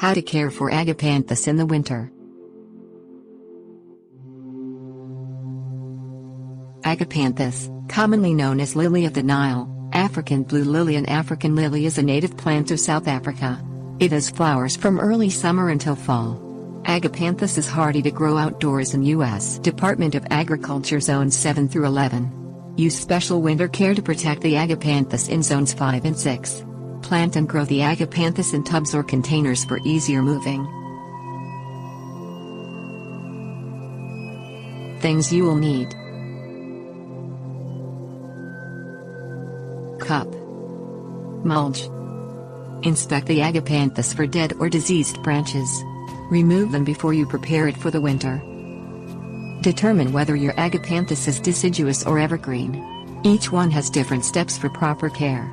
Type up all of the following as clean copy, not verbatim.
How to care for Agapanthus in the winter. Agapanthus, commonly known as lily of the Nile, African blue lily and African lily, is a native plant of South Africa. It has flowers from early summer until fall. Agapanthus is hardy to grow outdoors in U.S. Department of Agriculture Zones 7 through 11. Use special winter care to protect the Agapanthus in Zones 5 and 6. Plant and grow the Agapanthus in tubs or containers for easier moving. Things you will need: cup, mulch. Inspect the Agapanthus for dead or diseased branches. Remove them before you prepare it for the winter. Determine whether your Agapanthus is deciduous or evergreen. Each one has different steps for proper care.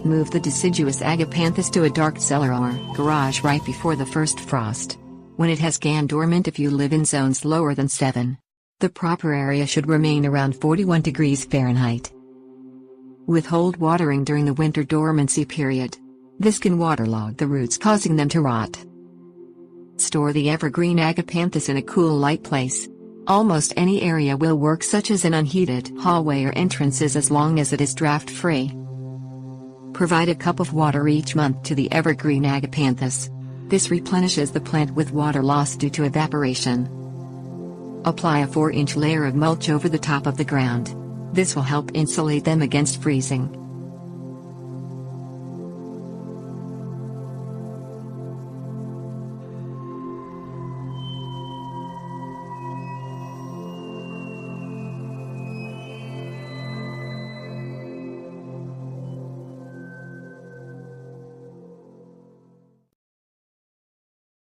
Move the deciduous Agapanthus to a dark cellar or garage right before the first frost, when it has gone dormant if you live in zones lower than 7. The proper area should remain around 41 degrees Fahrenheit. Withhold watering during the winter dormancy period. This can waterlog the roots, causing them to rot. Store the evergreen Agapanthus in a cool, light place. Almost any area will work, such as an unheated hallway or entrances, as long as it is draft-free. Provide a cup of water each month to the evergreen Agapanthus. This replenishes the plant with water loss due to evaporation. Apply a 4-inch layer of mulch over the top of the ground. This will help insulate them against freezing.